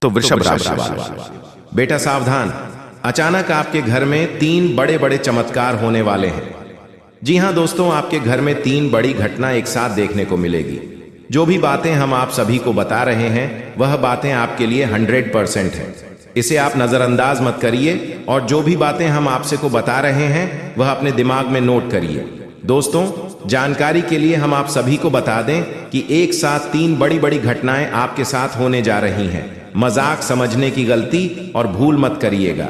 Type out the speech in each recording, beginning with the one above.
तो वृषभ राशि वाले बेटा सावधान, अचानक आपके घर में 3 बड़े बड़े चमत्कार होने वाले हैं। जी हां दोस्तों, आपके घर में 3 बड़ी घटना एक साथ देखने को मिलेगी। जो भी बातें हम आप सभी को बता रहे हैं वह बातें आपके लिए 100% हैं। इसे आप नजरअंदाज मत करिए और जो भी बातें हम आपसे को बता रहे हैं वह अपने दिमाग में नोट करिए। दोस्तों, जानकारी के लिए हम आप सभी को बता दें कि एक साथ 3 बड़ी बड़ी घटनाएं आपके साथ होने जा रही हैं। मजाक समझने की गलती और भूल मत करिएगा।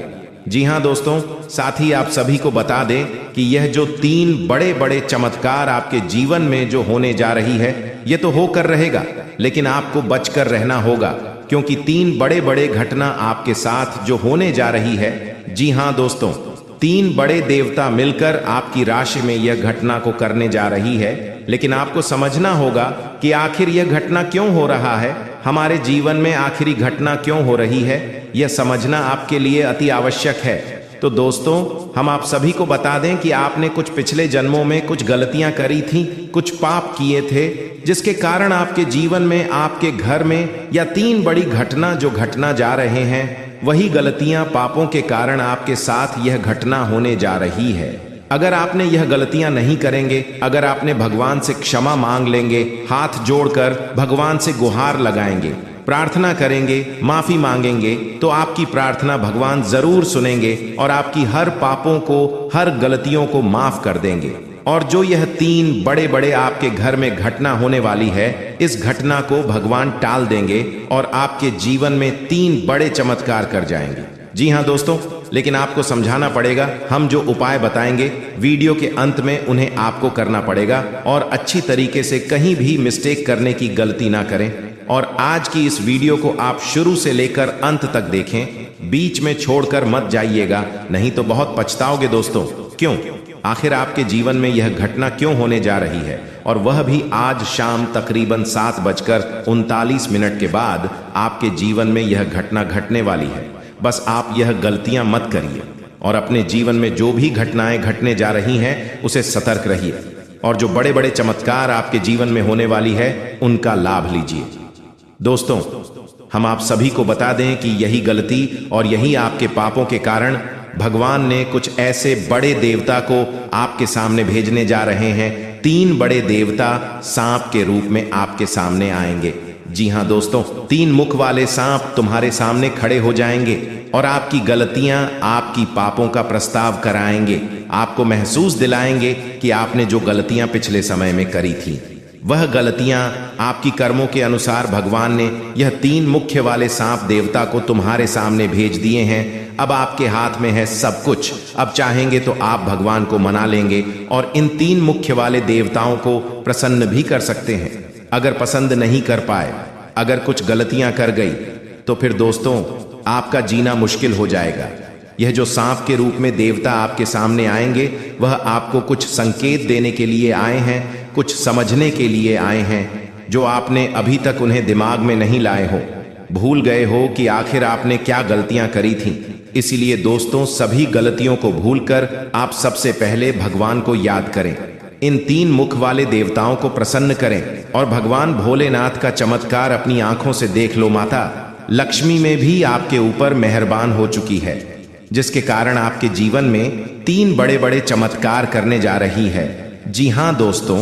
जी हां दोस्तों, साथ ही आप सभी को बता दें कि यह जो 3 बड़े बड़े चमत्कार आपके जीवन में जो होने जा रही है यह तो होकर रहेगा, लेकिन आपको बचकर रहना होगा, क्योंकि 3 बड़े बड़े घटना आपके साथ जो होने जा रही है। जी हां दोस्तों, 3 बड़े देवता मिलकर आपकी राशि में यह घटना को करने जा रही है, लेकिन आपको समझना होगा कि आखिर यह घटना क्यों हो रहा है, हमारे जीवन में आखिरी घटना क्यों हो रही है, यह समझना आपके लिए अति आवश्यक है। तो दोस्तों, हम आप सभी को बता दें कि आपने कुछ पिछले जन्मों में कुछ गलतियां करी थी, कुछ पाप किए थे, जिसके कारण आपके जीवन में, आपके घर में या 3 बड़ी घटना जो घटना जा रहे हैं, वही गलतियां, पापों के कारण आपके साथ यह घटना होने जा रही है। अगर आपने यह गलतियां नहीं करेंगे, अगर आपने भगवान से क्षमा मांग लेंगे, हाथ जोड़कर भगवान से गुहार लगाएंगे, प्रार्थना करेंगे, माफी मांगेंगे, तो आपकी प्रार्थना भगवान जरूर सुनेंगे और आपकी हर पापों को, हर गलतियों को माफ कर देंगे। और जो यह 3 बड़े बड़े आपके घर में घटना होने वाली है, इस घटना को भगवान टाल देंगे और आपके जीवन में 3 बड़े चमत्कार कर जाएंगे। जी हां दोस्तों, लेकिन आपको समझाना पड़ेगा। हम जो उपाय बताएंगे वीडियो के अंत में उन्हें आपको करना पड़ेगा और अच्छी तरीके से कहीं भी मिस्टेक करने की गलती ना करें। और आज की इस वीडियो को आप शुरू से लेकर अंत तक देखें, बीच में छोड़कर मत जाइएगा, नहीं तो बहुत पछताओगे दोस्तों। क्यों? आखिर आपके जीवन में यह घटना क्यों होने जा रही है, और वह भी आज शाम तकरीबन 7:39 के बाद आपके जीवन में यह घटना घटने वाली है। बस आप यह गलतियां मत करिए और अपने जीवन में जो भी घटनाएं घटने जा रही हैं उसे सतर्क रहिए, और जो बड़े बड़े चमत्कार आपके जीवन में होने वाली है उनका लाभ लीजिए। दोस्तों, हम आप सभी को बता दें कि यही गलती और यही आपके पापों के कारण भगवान ने कुछ ऐसे बड़े देवता को आपके सामने भेजने जा रहे हैं। 3 बड़े देवता सांप के रूप में आपके सामने आएंगे। जी हां दोस्तों, 3 मुख वाले सांप तुम्हारे सामने खड़े हो जाएंगे और आपकी गलतियां, आपकी पापों का प्रस्ताव कराएंगे, आपको महसूस दिलाएंगे कि आपने जो गलतियां पिछले समय में करी थी, वह गलतियां आपकी कर्मों के अनुसार भगवान ने यह 3 मुख्य वाले सांप देवता को तुम्हारे सामने भेज दिए हैं। अब आपके हाथ में है सब कुछ। अब चाहेंगे तो आप भगवान को मना लेंगे और इन 3 मुख्य वाले देवताओं को प्रसन्न भी कर सकते हैं। अगर पसंद नहीं कर पाए, अगर कुछ गलतियां कर गई, तो फिर दोस्तों आपका जीना मुश्किल हो जाएगा। यह जो सांप के रूप में देवता आपके सामने आएंगे, वह आपको कुछ संकेत देने के लिए आए हैं, कुछ समझने के लिए आए हैं, जो आपने अभी तक उन्हें दिमाग में नहीं लाए हो, भूल गए हो कि आखिर आपने क्या गलतियां करी थीं। इसीलिए दोस्तों, सभी गलतियों को भूलकर आप सबसे पहले भगवान को याद करें, इन 3 मुख वाले देवताओं को प्रसन्न करें और भगवान भोलेनाथ का चमत्कार अपनी आंखों से देख लो। माता लक्ष्मी में भी आपके ऊपर मेहरबान हो चुकी है, जिसके कारण आपके जीवन में 3 बड़े बड़े चमत्कार करने जा रही है। जी हां दोस्तों,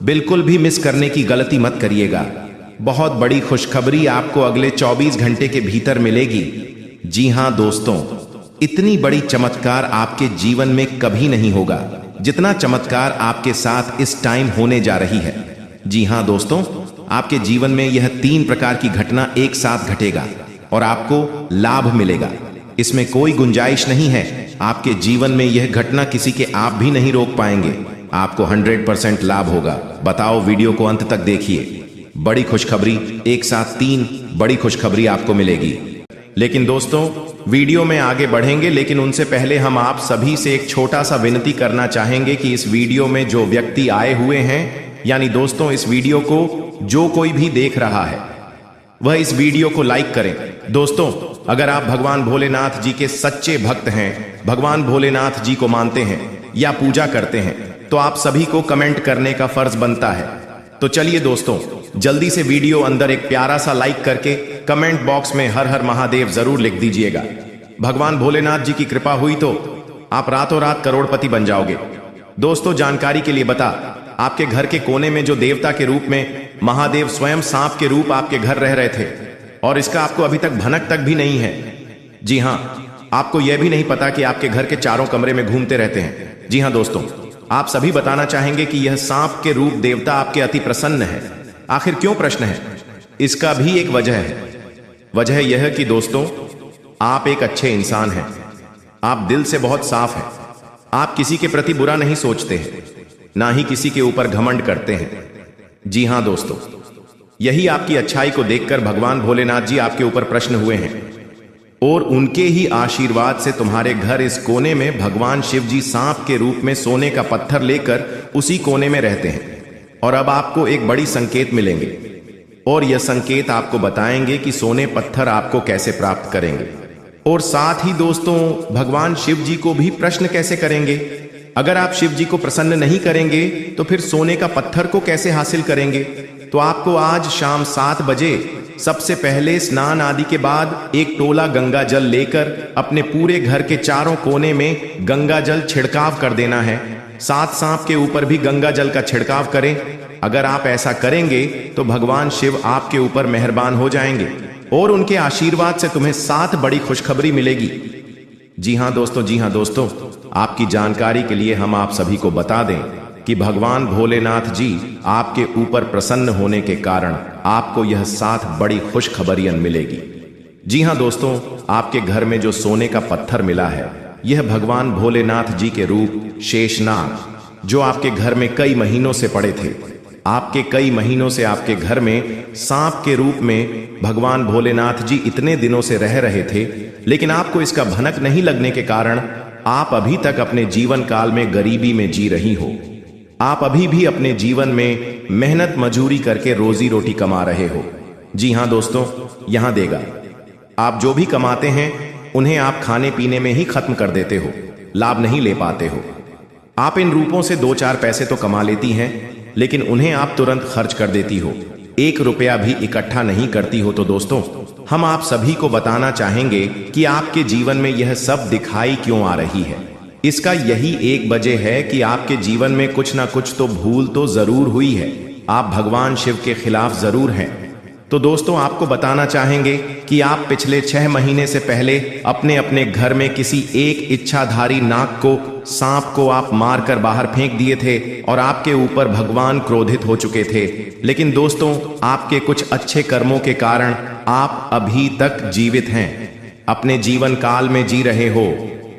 बिल्कुल भी मिस करने की गलती मत करिएगा। बहुत बड़ी खुशखबरी आपको अगले 24 घंटे के भीतर मिलेगी। जी हां दोस्तों, इतनी बड़ी चमत्कार आपके जीवन में कभी नहीं होगा जितना चमत्कार आपके साथ इस टाइम होने जा रही है। जी हां दोस्तों, आपके जीवन में यह 3 प्रकार की घटना एक साथ घटेगा और आपको लाभ मिलेगा। इसमें कोई गुंजाइश नहीं है। आपके जीवन में यह घटना किसी के आप भी नहीं रोक पाएंगे। आपको 100% लाभ होगा। बताओ, वीडियो को अंत तक देखिए। बड़ी खुशखबरी, एक साथ 3 बड़ी खुशखबरी आपको मिलेगी। लेकिन दोस्तों, वीडियो में आगे बढ़ेंगे, लेकिन उनसे पहले हम आप सभी से एक छोटा सा विनती करना चाहेंगे कि इस वीडियो में जो व्यक्ति आए हुए हैं, यानी दोस्तों इस वीडियो को जो कोई भी देख रहा है, वह इस वीडियो को लाइक करें। दोस्तों, अगर आप भगवान भोलेनाथ जी के सच्चे भक्त हैं, भगवान भोलेनाथ जी को मानते हैं या पूजा करते हैं, तो आप सभी को कमेंट करने का फर्ज बनता है। तो चलिए दोस्तों, जल्दी से वीडियो अंदर एक प्यारा सा लाइक करके कमेंट बॉक्स में हर हर महादेव जरूर लिख दीजिएगा। भगवान भोलेनाथ जी की कृपा हुई तो आप रातों रात करोड़पति बन जाओगे। दोस्तों, जानकारी के लिए बता, आपके घर के कोने में जो देवता के रूप में महादेव स्वयं सांप के रूप आपके घर रह रहे थे और इसका आपको अभी तक भनक तक भी नहीं है। जी हां, आपको यह भी नहीं पता कि आपके घर के चारों कमरे में घूमते रहते हैं। जी हां दोस्तों, आप सभी बताना चाहेंगे कि यह सांप के रूप देवता आपके अति प्रसन्न है। आखिर क्यों प्रश्न है? इसका भी एक वजह है। वजह यह कि दोस्तों, आप एक अच्छे इंसान हैं। आप दिल से बहुत साफ हैं। आप किसी के प्रति बुरा नहीं सोचते हैं, ना ही किसी के ऊपर घमंड करते हैं। जी हां दोस्तों, यही आपकी अच्छाई को देखकर भगवान भोलेनाथ जी आपके ऊपर प्रसन्न हुए हैं और उनके ही आशीर्वाद से तुम्हारे घर इस कोने में भगवान शिव जी सांप के रूप में सोने का पत्थर लेकर उसी कोने में रहते हैं। और अब आपको एक बड़ी संकेत मिलेंगे और यह संकेत आपको बताएंगे कि सोने पत्थर आपको कैसे प्राप्त करेंगे और साथ ही दोस्तों, भगवान शिव जी को भी प्रश्न कैसे करेंगे। अगर आप शिव जी को प्रसन्न नहीं करेंगे तो फिर सोने का पत्थर को कैसे हासिल करेंगे। तो आपको आज शाम 7 बजे सबसे पहले स्नान आदि के बाद एक टोला गंगा जल लेकर अपने पूरे घर के चारों कोने में गंगा जल छिड़काव कर देना है। 7 सांप के ऊपर भी गंगा जल का छिड़काव करें। अगर आप ऐसा करेंगे तो भगवान शिव आपके ऊपर मेहरबान हो जाएंगे और उनके आशीर्वाद से तुम्हें 7 बड़ी खुशखबरी मिलेगी। जी हां दोस्तों, जी हां दोस्तों, आपकी जानकारी के लिए हम आप सभी को बता दें कि भगवान भोलेनाथ जी आपके ऊपर प्रसन्न होने के कारण आपको यह 7 बड़ी खुशखबरियां मिलेगी। जी हां दोस्तों, आपके घर में जो सोने का पत्थर मिला है, यह भगवान भोलेनाथ जी के रूप शेषनाग, जो आपके घर में कई महीनों से पड़े थे। आपके कई महीनों से आपके घर में सांप के रूप में भगवान भोलेनाथ जी इतने दिनों से रह रहे थे, लेकिन आपको इसका भनक नहीं लगने के कारण आप अभी तक अपने जीवन काल में गरीबी में जी रही हो। आप अभी भी अपने जीवन में मेहनत मजूरी करके रोजी रोटी कमा रहे हो। जी हां दोस्तों, यहां देगा, आप जो भी कमाते हैं उन्हें आप खाने पीने में ही खत्म कर देते हो, लाभ नहीं ले पाते हो। आप इन रूपों से 2-4 पैसे तो कमा लेती हैं, लेकिन उन्हें आप तुरंत खर्च कर देती हो, 1 रुपया भी इकट्ठा नहीं करती हो। तो दोस्तों, हम आप सभी को बताना चाहेंगे कि आपके जीवन में यह सब दिखाई क्यों आ रही है। इसका यही एक वजह है कि आपके जीवन में कुछ ना कुछ तो भूल तो जरूर हुई है। आप भगवान शिव के खिलाफ जरूर हैं। तो दोस्तों, आपको बताना चाहेंगे कि आप पिछले 6 महीने से पहले अपने अपने घर में किसी एक इच्छाधारी नाग को, सांप को आप मारकर बाहर फेंक दिए थे और आपके ऊपर भगवान क्रोधित हो चुके थे। लेकिन दोस्तों, आपके कुछ अच्छे कर्मों के कारण आप अभी तक जीवित हैं, अपने जीवन काल में जी रहे हो।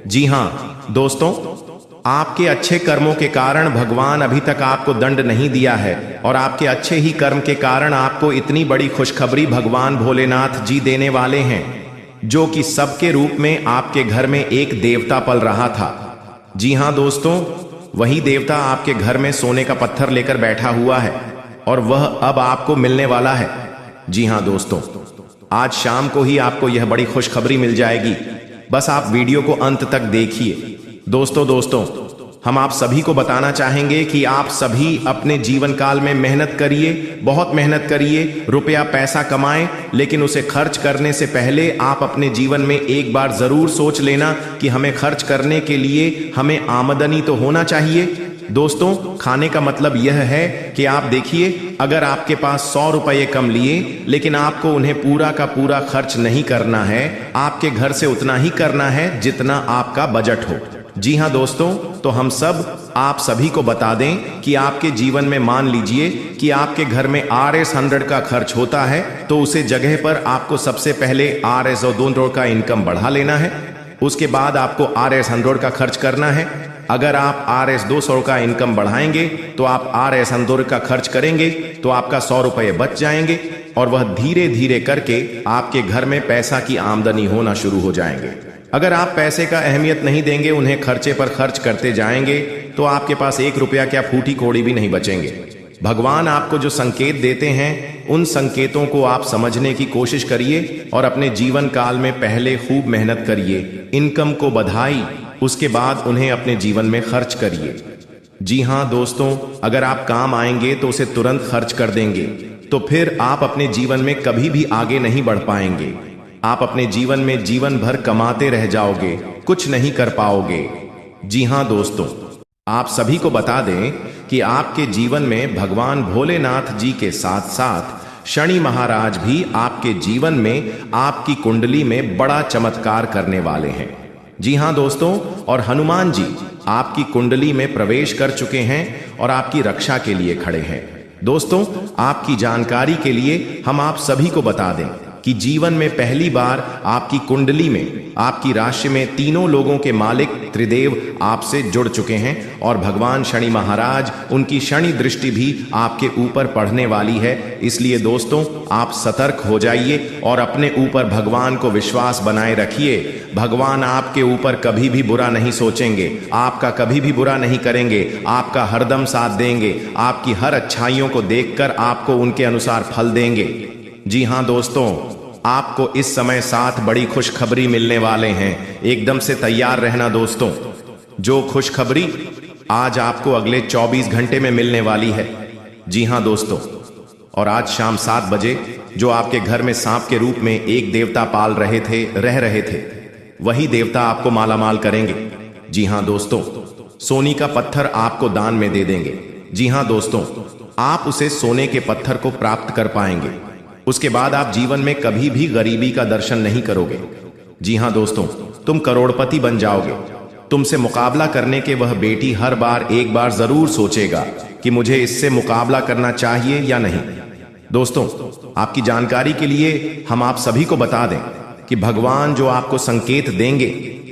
जी हां दोस्तों, आपके अच्छे कर्मों के कारण भगवान अभी तक आपको दंड नहीं दिया है और आपके अच्छे ही कर्म के कारण आपको इतनी बड़ी खुशखबरी भगवान भोलेनाथ जी देने वाले हैं, जो कि सबके रूप में आपके घर में एक देवता पल रहा था। जी हां दोस्तों, वही देवता आपके घर में सोने का पत्थर लेकर बैठा हुआ है और वह अब आपको मिलने वाला है। जी हां दोस्तों, आज शाम को ही आपको यह बड़ी खुशखबरी मिल जाएगी। बस आप वीडियो को अंत तक देखिए। दोस्तों, हम आप सभी को बताना चाहेंगे कि आप सभी अपने जीवन काल में मेहनत करिए, बहुत मेहनत करिए, रुपया पैसा कमाएं, लेकिन उसे खर्च करने से पहले आप अपने जीवन में एक बार जरूर सोच लेना कि हमें खर्च करने के लिए हमें आमदनी तो होना चाहिए। दोस्तों, खाने का मतलब यह है कि आप देखिए, अगर आपके पास 100 रुपये कम लिए, लेकिन आपको उन्हें पूरा का पूरा खर्च नहीं करना है, आपके घर से उतना ही करना है जितना आपका बजट हो। जी हां दोस्तों, तो हम सब आप सभी को बता दें कि आपके जीवन में मान लीजिए कि आपके घर में RS100 का खर्च होता है, तो उसे जगह पर आपको सबसे पहले RS200 का इनकम बढ़ा लेना है। उसके बाद आपको RS100 का खर्च करना है। अगर आप RS200 का इनकम बढ़ाएंगे तो आप RS100 का खर्च करेंगे तो आपका 100 रुपये बच जाएंगे और वह धीरे धीरे करके आपके घर में पैसा की आमदनी होना शुरू हो जाएंगे। अगर आप पैसे का अहमियत नहीं देंगे, उन्हें खर्चे पर खर्च करते जाएंगे, तो आपके पास 1 रुपया क्या फूटी कौड़ी भी नहीं बचेंगे। भगवान आपको जो संकेत देते हैं, उन संकेतों को आप समझने की कोशिश करिए और अपने जीवन काल में पहले खूब मेहनत करिए, इनकम को बढ़ाई, उसके बाद उन्हें अपने जीवन में खर्च करिए। जी हां दोस्तों, अगर आप काम आएंगे तो उसे तुरंत खर्च कर देंगे, तो फिर आप अपने जीवन में कभी भी आगे नहीं बढ़ पाएंगे। आप अपने जीवन में जीवन भर कमाते रह जाओगे, कुछ नहीं कर पाओगे। जी हां दोस्तों, आप सभी को बता दें कि आपके जीवन में भगवान भोलेनाथ जी के साथ साथ शनि महाराज भी आपके जीवन में आपकी कुंडली में बड़ा चमत्कार करने वाले हैं। जी हां दोस्तों, और हनुमान जी आपकी कुंडली में प्रवेश कर चुके हैं और आपकी रक्षा के लिए खड़े हैं। दोस्तों, आपकी जानकारी के लिए हम आप सभी को बता दें कि जीवन में पहली बार आपकी कुंडली में आपकी राशि में तीनों लोगों के मालिक त्रिदेव आपसे जुड़ चुके हैं और भगवान शनि महाराज, उनकी शनि दृष्टि भी आपके ऊपर पड़ने वाली है। इसलिए दोस्तों, आप सतर्क हो जाइए और अपने ऊपर भगवान को विश्वास बनाए रखिए। भगवान आपके ऊपर कभी भी बुरा नहीं सोचेंगे, आपका कभी भी बुरा नहीं करेंगे, आपका हरदम साथ देंगे, आपकी हर अच्छाइयों को देखकर आपको उनके अनुसार फल देंगे। जी हां दोस्तों, आपको इस समय 7 बड़ी खुशखबरी मिलने वाले हैं। एकदम से तैयार रहना दोस्तों। जो खुशखबरी आज आपको अगले 24 घंटे में मिलने वाली है। जी हां दोस्तों, और आज शाम 7 बजे जो आपके घर में सांप के रूप में एक देवता पाल रह रहे थे, वही देवता आपको मालामाल करेंगे। जी हां दोस्तों, सोने का पत्थर आपको दान में दे देंगे। जी हां दोस्तों, आप उसे सोने के पत्थर को प्राप्त कर पाएंगे। उसके बाद आप जीवन में कभी भी गरीबी का दर्शन नहीं करोगे। जी हां दोस्तों, तुम करोड़पति बन जाओगे। तुमसे मुकाबला करने के वह बेटी हर बार एक बार जरूर सोचेगा कि मुझे इससे मुकाबला करना चाहिए या नहीं। दोस्तों, आपकी जानकारी के लिए हम आप सभी को बता दें कि भगवान जो आपको संकेत देंगे,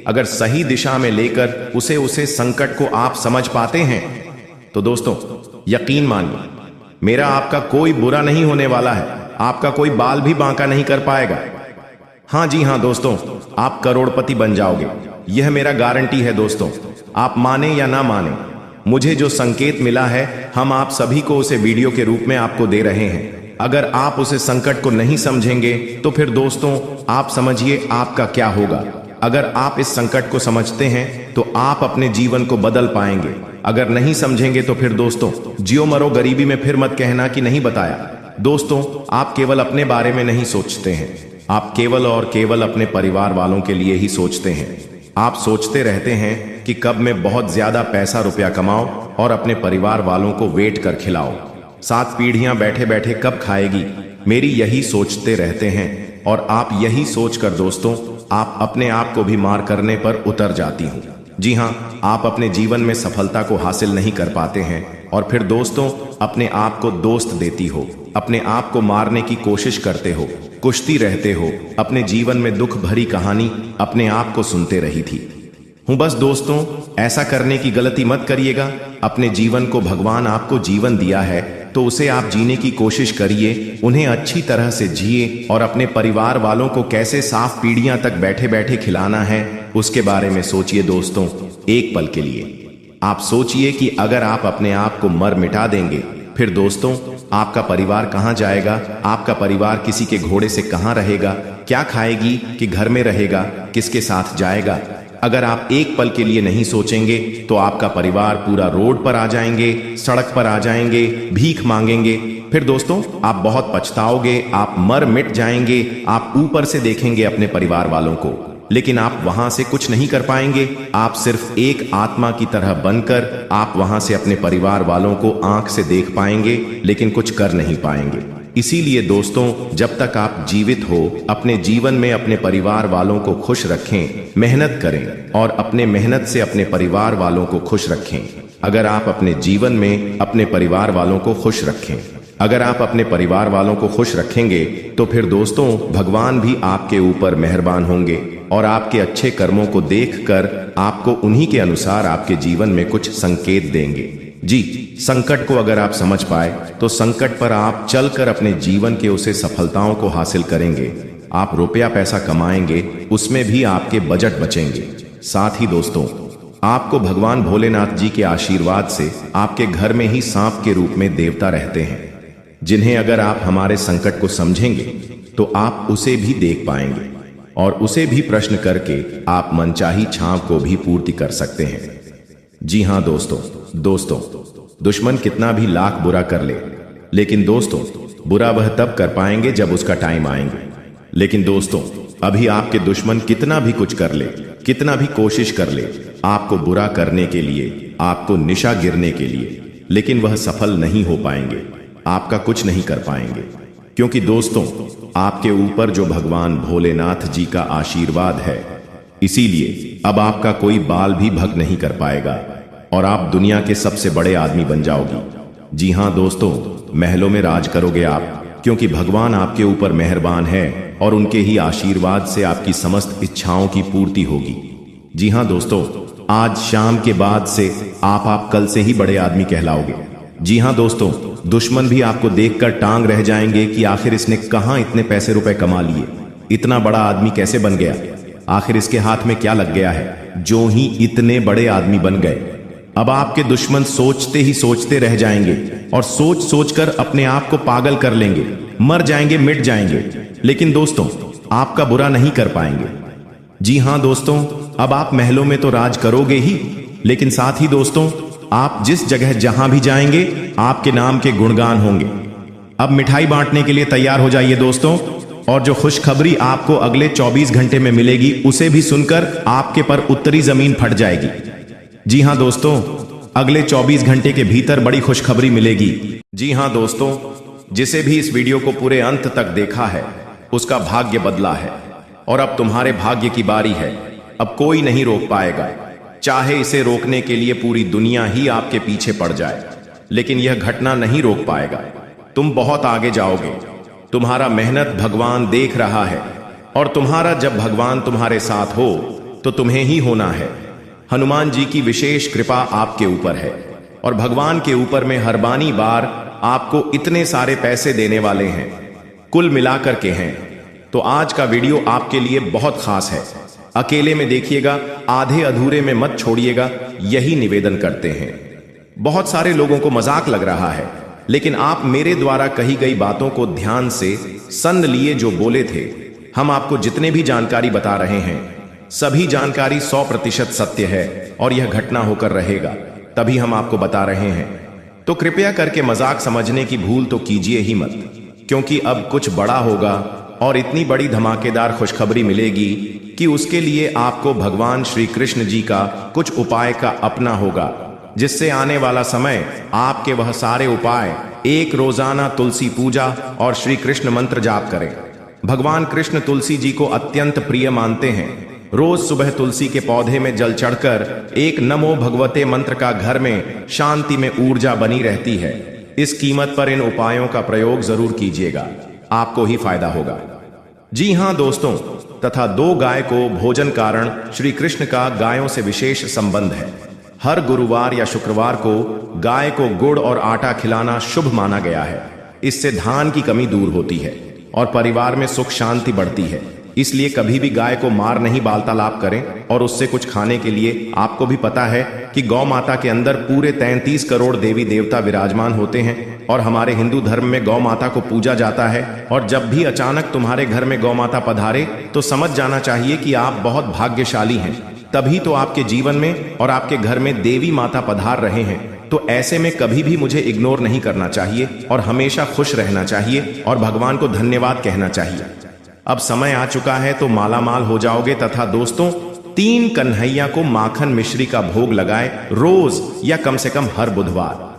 अगर सही दिशा में लेकर उसे संकट को आप समझ पाते हैं, तो दोस्तों यकीन मानिए, मेरा आपका कोई बुरा नहीं होने वाला है। आपका कोई बाल भी बांका नहीं कर पाएगा। हाँ जी हाँ दोस्तों, आप करोड़पति बन जाओगे, यह मेरा गारंटी है दोस्तों। आप माने या ना माने, मुझे जो संकेत मिला है, हम आप सभी को उसे वीडियो के रूप में आपको दे रहे हैं। अगर आप उसे संकट को नहीं समझेंगे तो फिर दोस्तों आप समझिए आपका क्या होगा। अगर आप इस संकट को समझते हैं तो आप अपने जीवन को बदल पाएंगे। अगर नहीं समझेंगे तो फिर दोस्तों जियो मरो गरीबी में फिर मत कहना कि नहीं बताया। दोस्तों, आप केवल अपने बारे में नहीं सोचते हैं, आप केवल और केवल अपने परिवार वालों के लिए ही सोचते हैं। आप सोचते रहते हैं कि कब मैं बहुत ज्यादा पैसा रुपया कमाऊं और अपने परिवार वालों को वेट कर खिलाओ। 7 पीढ़ियां बैठे बैठे कब खाएगी, मेरी यही सोचते रहते हैं। और आप यही सोचकर दोस्तों आप अपने आप को भी मार करने पर उतर जाती हूं। जी हां, आप अपने जीवन में सफलता को हासिल नहीं कर पाते हैं और फिर दोस्तों अपने आप को दोस्त देती हो, अपने आप को मारने की कोशिश करते हो, कुश्ती रहते हो। अपने जीवन में दुख भरी कहानी अपने आप को सुनते रही थी हूं। बस दोस्तों ऐसा करने की गलती मत करिएगा। अपने जीवन को भगवान आपको जीवन दिया है तो उसे आप जीने की कोशिश करिए, उन्हें अच्छी तरह से जिए और अपने परिवार वालों को कैसे साफ पीढ़ियां तक बैठे बैठे खिलाना है उसके बारे में सोचिए दोस्तों। एक पल के लिए आप सोचिए कि अगर आप अपने आप को मर मिटा देंगे, फिर दोस्तों आपका परिवार कहां जाएगा? आपका परिवार किसी के घोड़े से कहां रहेगा? क्या खाएगी कि घर में रहेगा? किसके साथ जाएगा? अगर आप एक पल के लिए नहीं सोचेंगे तो आपका परिवार पूरा रोड पर आ जाएंगे, सड़क पर आ जाएंगे, भीख मांगेंगे। फिर दोस्तों आप बहुत पछताओगे, आप मर मिट जाएंगे। आप ऊपर से देखेंगे अपने परिवार वालों को, लेकिन आप वहां से कुछ नहीं कर पाएंगे। आप सिर्फ एक आत्मा की तरह बनकर आप वहां से अपने परिवार वालों को आंख से देख पाएंगे, लेकिन कुछ कर नहीं पाएंगे। इसीलिए दोस्तों जब तक आप जीवित हो, अपने जीवन में अपने परिवार वालों को खुश रखें, मेहनत करें और अपने मेहनत से अपने परिवार वालों को खुश रखें। अगर आप अपने जीवन में अपने परिवार वालों को खुश रखें, अगर आप अपने परिवार वालों को खुश रखेंगे तो फिर दोस्तों भगवान भी आपके ऊपर मेहरबान होंगे और आपके अच्छे कर्मों को देखकर आपको उन्हीं के अनुसार आपके जीवन में कुछ संकेत देंगे। जी, संकट को अगर आप समझ पाए तो संकट पर आप चलकर अपने जीवन के उसे सफलताओं को हासिल करेंगे। आप रुपया पैसा कमाएंगे, उसमें भी आपके बजट बचेंगे। साथ ही दोस्तों आपको भगवान भोलेनाथ जी के आशीर्वाद से आपके घर में ही सांप के रूप में देवता रहते हैं, जिन्हें अगर आप हमारे संकट को समझेंगे तो आप उसे भी देख पाएंगे और उसे भी प्रश्न करके आप मनचाही छांव को भी पूर्ति कर सकते हैं। जी हां दोस्तों, दुश्मन कितना भी लाख बुरा कर ले, लेकिन दोस्तों बुरा वह तब कर पाएंगे जब उसका टाइम आएंगे। लेकिन दोस्तों, अभी आपके दुश्मन कितना भी कुछ कर ले, कितना भी कोशिश कर ले आपको बुरा करने के लिए, आपको निशा गिरने के लिए, लेकिन वह सफल नहीं हो पाएंगे, आपका कुछ नहीं कर पाएंगे। क्योंकि दोस्तों, आपके ऊपर जो भगवान भोलेनाथ जी का आशीर्वाद है, इसीलिए अब आपका कोई बाल भी भग नहीं कर पाएगा और आप दुनिया के सबसे बड़े आदमी बन जाओगी। जी हां दोस्तों, महलों में राज करोगे आप, क्योंकि भगवान आपके ऊपर मेहरबान है और उनके ही आशीर्वाद से आपकी समस्त इच्छाओं की पूर्ति होगी। जी हां दोस्तों, आज शाम के बाद से आप कल से ही बड़े आदमी कहलाओगे। जी हां दोस्तों, दुश्मन भी आपको देखकर टांग रह जाएंगे कि आखिर इसने कहां इतने पैसे रुपए कमा लिए, इतना बड़ा आदमी कैसे बन गया, आखिर इसके हाथ में क्या लग गया है जो ही इतने बड़े आदमी बन गए। अब आपके दुश्मन सोचते ही सोचते रह जाएंगे और सोच सोचकर अपने आप को पागल कर लेंगे, मर जाएंगे, मिट जाएंगे, लेकिन दोस्तों आपका बुरा नहीं कर पाएंगे। जी हां दोस्तों, अब आप महलों में तो राज करोगे ही, लेकिन साथ ही दोस्तों आप जिस जगह जहां भी जाएंगे आपके नाम के गुणगान होंगे। अब मिठाई बांटने के लिए तैयार हो जाइए दोस्तों, और जो खुशखबरी आपको अगले 24 घंटे में मिलेगी उसे भी सुनकर आपके पर उत्तरी जमीन फट जाएगी। जी हां दोस्तों, अगले 24 घंटे के भीतर बड़ी खुशखबरी मिलेगी। जी हां दोस्तों, जिसे भी इस वीडियो को पूरे अंत तक देखा है उसका भाग्य बदला है और अब तुम्हारे भाग्य की बारी है। अब कोई नहीं रोक पाएगा, चाहे इसे रोकने के लिए पूरी दुनिया ही आपके पीछे पड़ जाए, लेकिन यह घटना नहीं रोक पाएगा। तुम बहुत आगे जाओगे, तुम्हारा मेहनत भगवान देख रहा है और तुम्हारा जब भगवान तुम्हारे साथ हो तो तुम्हें ही होना है। हनुमान जी की विशेष कृपा आपके ऊपर है और भगवान के ऊपर में हर बानी बार आपको इतने सारे पैसे देने वाले हैं, कुल मिलाकर के हैं। तो आज का वीडियो आपके लिए बहुत खास है, अकेले में देखिएगा, आधे अधूरे में मत छोड़िएगा, यही निवेदन करते हैं। बहुत सारे लोगों को मजाक लग रहा है, लेकिन आप मेरे द्वारा कही गई बातों को ध्यान से सुन लिए जो बोले थे। हम आपको जितने भी जानकारी बता रहे हैं सभी जानकारी 100% सत्य है और यह घटना होकर रहेगा, तभी हम आपको बता रहे हैं। तो कृपया करके मजाक समझने की भूल तो कीजिए ही मत, क्योंकि अब कुछ बड़ा होगा और इतनी बड़ी धमाकेदार खुशखबरी मिलेगी कि उसके लिए आपको भगवान श्री कृष्ण जी का कुछ उपाय का अपना होगा, जिससे आने वाला समय आपके वह सारे उपाय, एक रोजाना तुलसी पूजा और श्री कृष्ण मंत्र जाप करें। भगवान कृष्ण तुलसी जी को अत्यंत प्रिय मानते हैं। रोज सुबह तुलसी के पौधे में जल चढ़कर एक नमो भगवते मंत्र का घर में शांति में ऊर्जा बनी रहती है। इस कीमत पर इन उपायों का प्रयोग जरूर कीजिएगा, आपको ही फायदा होगा। जी हां दोस्तों, तथा 2 गाय को भोजन कारण श्री कृष्ण का गायों से विशेष संबंध है। हर गुरुवार या शुक्रवार को गाय को गुड़ और आटा खिलाना शुभ माना गया है। इससे धान की कमी दूर होती है और परिवार में सुख शांति बढ़ती है। इसलिए कभी भी गाय को मार नहीं वार्तालाप करें और उससे कुछ खाने के लिए। आपको भी पता है कि गौ माता के अंदर पूरे 33 करोड़ देवी देवता विराजमान होते हैं और हमारे हिंदू धर्म में गौ माता को पूजा जाता है। और जब भी अचानक तुम्हारे घर में गौ माता पधारे तो समझ जाना चाहिए कि आप बहुत भाग्यशाली हैं, तभी तो आपके जीवन में और आपके घर में देवी माता पधार रहे हैं। तो ऐसे में कभी भी मुझे इग्नोर नहीं करना चाहिए और हमेशा खुश रहना चाहिए और भगवान को धन्यवाद कहना चाहिए। अब समय आ चुका है तो मालामाल हो जाओगे। तथा दोस्तों, 3 कन्हैया को माखन मिश्री का भोग लगाए रोज या कम से कम हर बुधवार।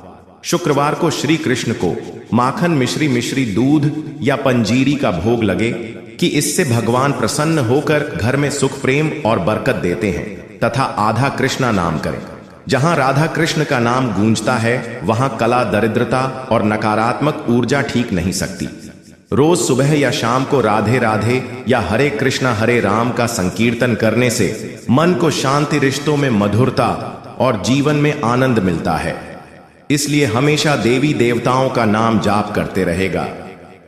शुक्रवार को श्री कृष्ण को माखन मिश्री दूध या पंजीरी का भोग लगे कि इससे भगवान प्रसन्न होकर घर में सुख प्रेम और बरकत देते हैं। तथा आधा कृष्णा नाम करें। जहां राधा कृष्ण का नाम गूंजता है वहां कला, दरिद्रता और नकारात्मक ऊर्जा ठीक नहीं सकती। रोज सुबह या शाम को राधे राधे या हरे कृष्णा हरे राम का संकीर्तन करने से मन को शांति, रिश्तों में मधुरता और जीवन में आनंद मिलता है। इसलिए हमेशा देवी देवताओं का नाम जाप करते रहेगा।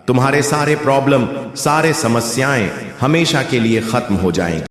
तुम्हारे सारे प्रॉब्लम, सारे समस्याएं हमेशा के लिए खत्म हो जाएंगी।